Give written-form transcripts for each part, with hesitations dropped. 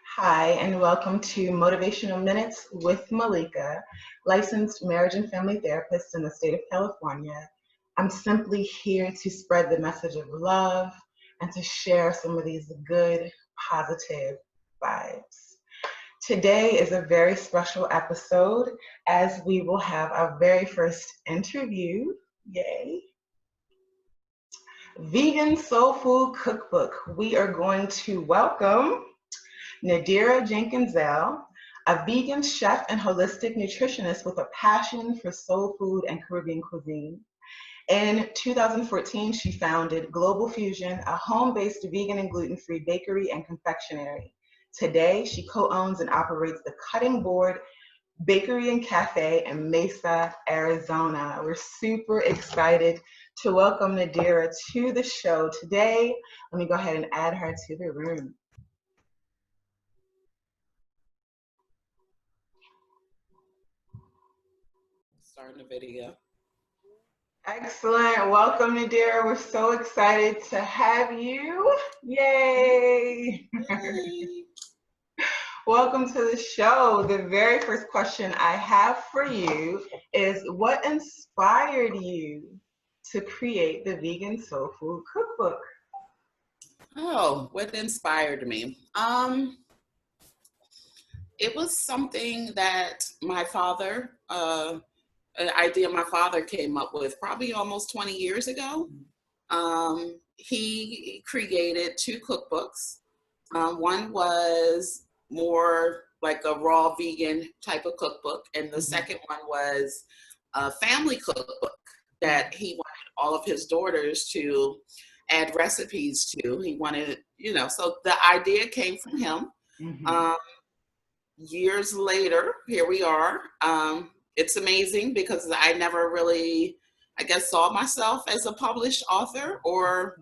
Hi, and welcome to Motivational Minutes with Malika, licensed marriage and family therapist in the state of California. I'm simply here to spread the message of love and to share some of these good, positive vibes. Today is a very special episode as we will have our very first interview. Yay! Vegan Soul Food Cookbook. We are going to welcome Nadira Jenkins-Zell, a vegan chef and holistic nutritionist with a passion for soul food and Caribbean cuisine. In 2014, she founded Global Fusion, a home-based vegan and gluten-free bakery and confectionery. Today, she co-owns and operates the Cutting Board Bakery and Cafe in Mesa, Arizona. We're super excited to welcome Nadira to the show today. Let me go ahead and add her to the room. Starting the video. Excellent. Welcome, Nadira. We're so excited to have you. Yay. Welcome to the show. The very first question I have for you is what inspired you to create the Vegan Soul Food Cookbook? Oh, what inspired me? It was something that my father, an idea my father came up with probably almost 20 years ago. He created two cookbooks. One was more like a raw vegan type of cookbook, and the second one was a family cookbook that he wanted all of his daughters to add recipes to. He wanted, so the idea came from him. Years later, here we are. It's amazing because I never really, I guess, saw myself as a published author or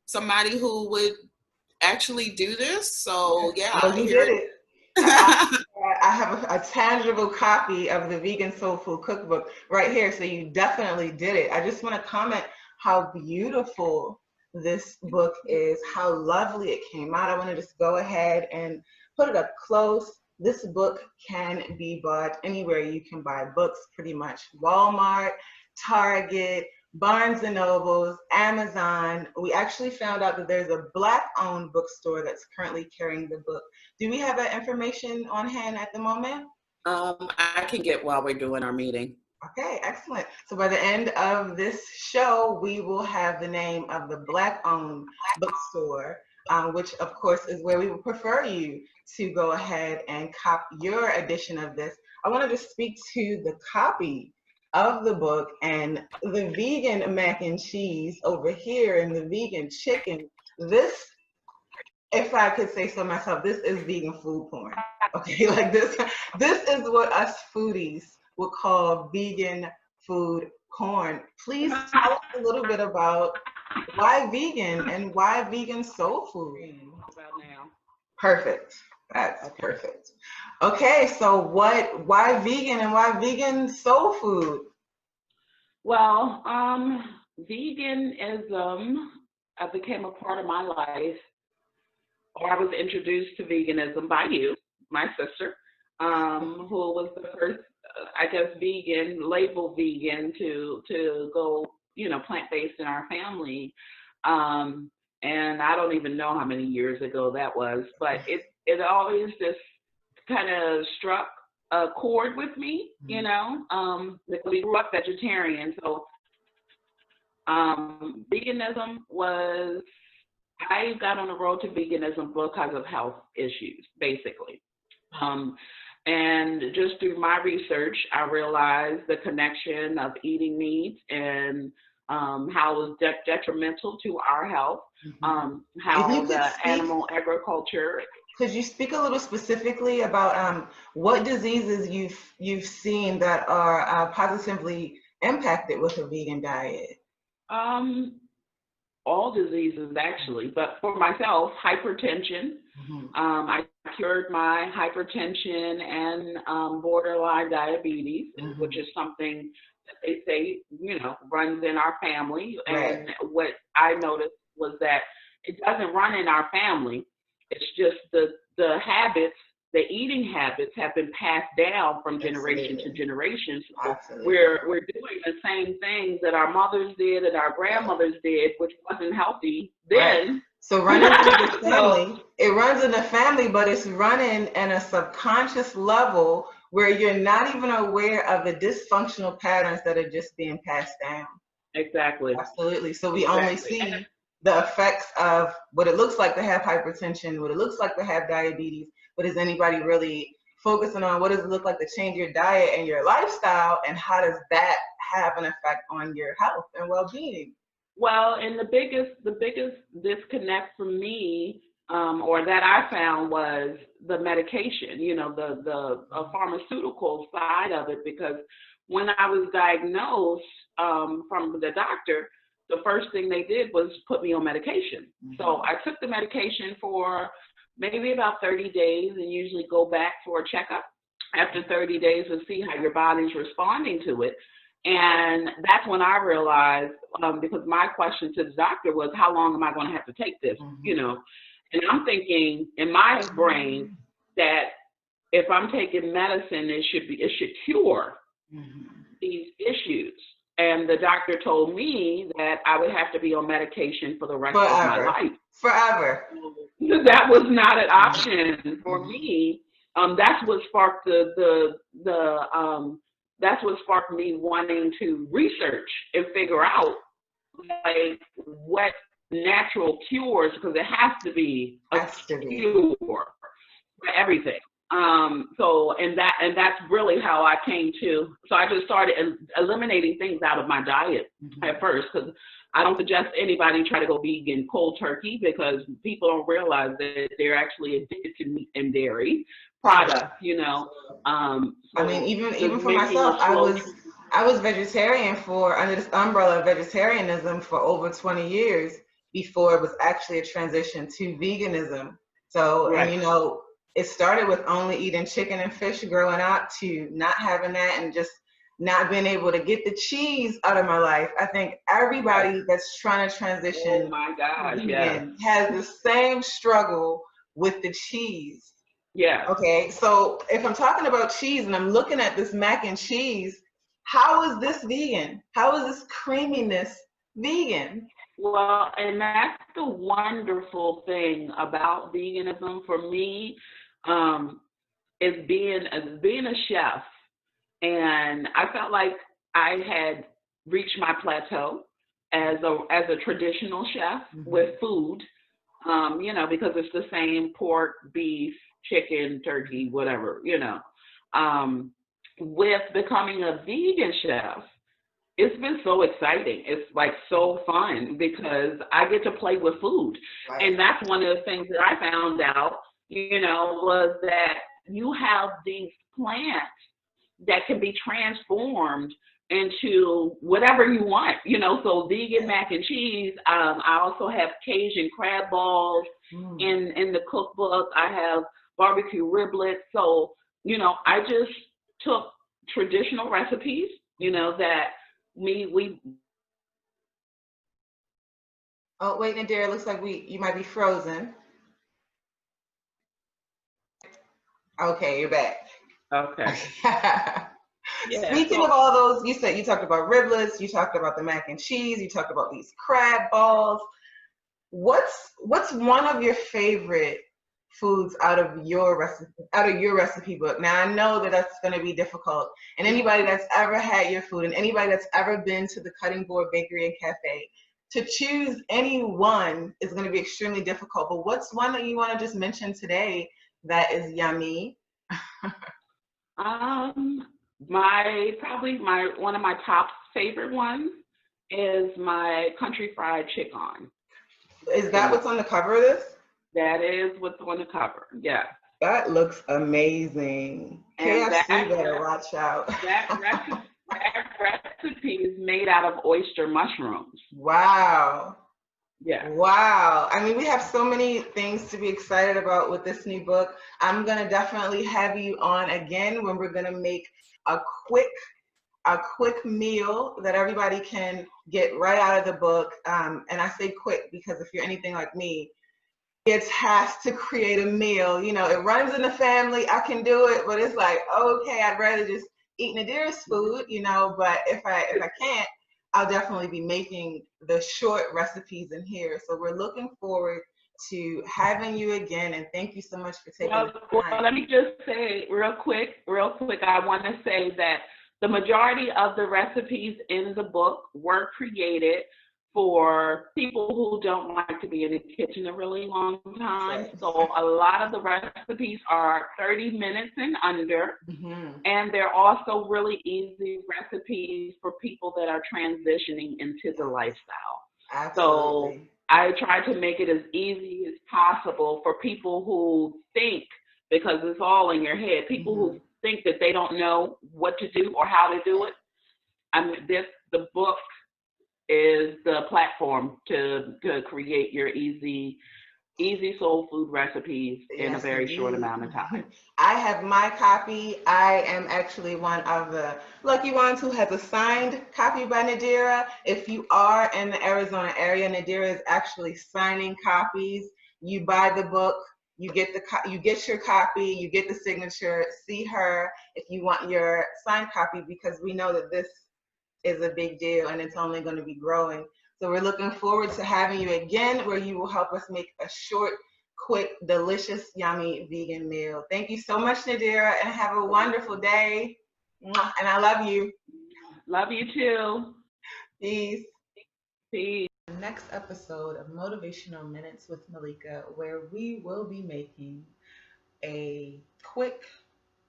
somebody who would actually do this. So yeah, well, you did it. I have a tangible copy of the Vegan Soul Food Cookbook right here, so you definitely did it. I just want to comment how beautiful this book is, how lovely it came out. I want to just go ahead and put it up close. This book can be bought anywhere you can buy books, pretty much Walmart, Target, Barnes and Nobles, Amazon. We actually found out that there's a Black-owned bookstore that's currently carrying the book. Do we have that information on hand at the moment? I can get while we're doing our meeting. Okay, excellent. So by the end of this show, we will have the name of the Black-owned bookstore, which of course is where we would prefer you to go ahead and cop your edition of this. I wanted to speak to the copy of the book and the vegan mac and cheese over here and the vegan chicken. This, if I could say so myself, this is vegan food porn. Okay, like this is what us foodies would call vegan food porn. Please tell us a little bit about why vegan and why vegan soul food. About now. Perfect. That's perfect. Okay, so why vegan and why vegan soul food? Well, veganism became a part of my life, or I was introduced to veganism by you, my sister, who was the first, I guess, vegan, labeled vegan to go, plant-based in our family. And I don't even know how many years ago that was, but it always just kind of struck a chord with me, because we grew up vegetarian. So veganism was, I got on the road to veganism because of health issues, basically. And just through my research, I realized the connection of eating meat and how it was detrimental to our health, how the animal agriculture. Could you speak a little specifically about what diseases you've seen that are positively impacted with a vegan diet? All diseases, actually, but for myself, hypertension. I cured my hypertension and borderline diabetes, which is something that they say, runs in our family. Right. And what I noticed was that it doesn't run in our family. It's just the the habits, the eating habits have been passed down from generation to Absolutely. generation. So Absolutely. we're doing the same things that our mothers did and our grandmothers did, which wasn't healthy Right. then. So running through the So family, it runs in the family, but it's running in a subconscious level where you're not even aware of the dysfunctional patterns that are just being passed down. exactly, Absolutely. So we only exactly. And see the effects of what it looks like to have hypertension, what it looks like to have diabetes, but is anybody really focusing on what does it look like to change your diet and your lifestyle, and how does that have an effect on your health and well-being? well, and the biggest disconnect for me, or that I found, was the medication. You know, the pharmaceutical side of it, because when I was diagnosed from the doctor, the first thing they did was put me on medication. So I took the medication for maybe about 30 days, and usually go back for a checkup after 30 days to see how your body's responding to it. And that's when I realized, because my question to the doctor was, how long am I going to have to take this? You know, and I'm thinking in my brain that if I'm taking medicine, it should cure these issues. And the doctor told me that I would have to be on medication for the rest of my Forever. life. Forever. So that was not an option for me. That's what sparked that's what sparked me wanting to research and figure out, like, what natural cures, because it has to be a Has to be. cure for everything. And that's really how I came to. So I just started eliminating things out of my diet at first, because I don't suggest anybody try to go vegan cold turkey, because people don't realize that they're actually addicted to meat and dairy products. You know, I mean, even for making myself, a I slow. was vegetarian for under this umbrella of vegetarianism for over 20 years before it was actually a transition to veganism. So, and Right. you know, it started with only eating chicken and fish growing up to not having that and just not being able to get the cheese out of my life. I think everybody that's trying to Oh transition my gosh, yes. vegan has the same struggle with the cheese. Yes. Okay, so if I'm talking about cheese and I'm looking at this mac and cheese, how is this vegan? How is this creaminess vegan? Well, and that's the wonderful thing about veganism for me, um, is being a chef. And I felt like I had reached my plateau as a traditional chef with food. You know, because it's the same pork, beef, chicken, turkey, whatever, you know. With becoming a vegan chef, it's been so exciting. It's like so fun because I get to play with food. Right. And that's one of the things that I found out, you know, was that you have these plants that can be transformed into whatever you want, you know. So vegan mac and cheese. I also have Cajun crab balls in the cookbook. I have barbecue riblets. So, you know, I just took traditional recipes, you know, that we. Oh, wait, Nadira, looks like you might be frozen. Okay, you're back. Okay. Yeah. Speaking of all those, you talked about riblets, you talked about the mac and cheese, you talked about these crab balls. What's one of your favorite foods out of your recipe book? Now I know that that's going to be difficult, and anybody that's ever had your food and anybody that's ever been to the Cutting Board Bakery and Cafe, to choose any one is going to be extremely difficult. But what's one that you want to just mention today that is yummy? Probably one of my top favorite ones is my country fried chicken. Is that what's on the cover of this? That is what's on the cover. Yeah. That looks amazing. And KFC better watch out. That recipe is made out of oyster mushrooms. Wow. Yeah. Wow. I mean, we have so many things to be excited about with this new book. I'm going to definitely have you on again when we're going to make a quick meal that everybody can get right out of the book. And I say quick because if you're anything like me, gets tasked to create a meal. You know, it runs in the family. I can do it, but it's like, okay, I'd rather just eat Nadira's food, you know, but if I can't, I'll definitely be making the short recipes in here. So we're looking forward to having you again, and thank you so much for taking the Well, time. let me just say real quick, I want to say that the majority of the recipes in the book were created for people who don't like to be in the kitchen a really long That's time. right. So a lot of the recipes are 30 minutes and under, Hmm. and they're also really easy recipes for people that are transitioning into the Yes, lifestyle. So absolutely. I try to make it as easy as possible for people who think, because it's all in your head, people Hmm. who think that they don't know what to do or how to do it. I mean, the book is the platform to create your easy soul food recipes in a Yes, very short indeed. amount of time. I have my copy. I am actually one of the lucky ones who has a signed copy by Nadira. If you are in the Arizona area, Nadira is actually signing copies. You buy the book, you get you get your copy, you get the signature. See her if you want your signed copy, because we know that this is a big deal and it's only going to be growing. So we're looking forward to having you again, where you will help us make a short, quick, delicious, yummy vegan meal. Thank you so much, Nadira, and have a wonderful day. Mwah. And I love you. Love you too. Peace. Peace. The next episode of Motivational Minutes with Malika, where we will be making a quick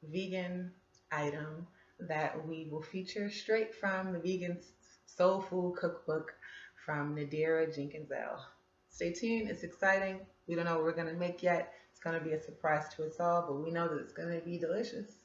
vegan item that we will feature straight from the Vegan Soul Food Cookbook from Nadira Jenkins L. Stay tuned, it's exciting. We don't know what we're going to make yet. It's going to be a surprise to us all, but we know that it's going to be delicious.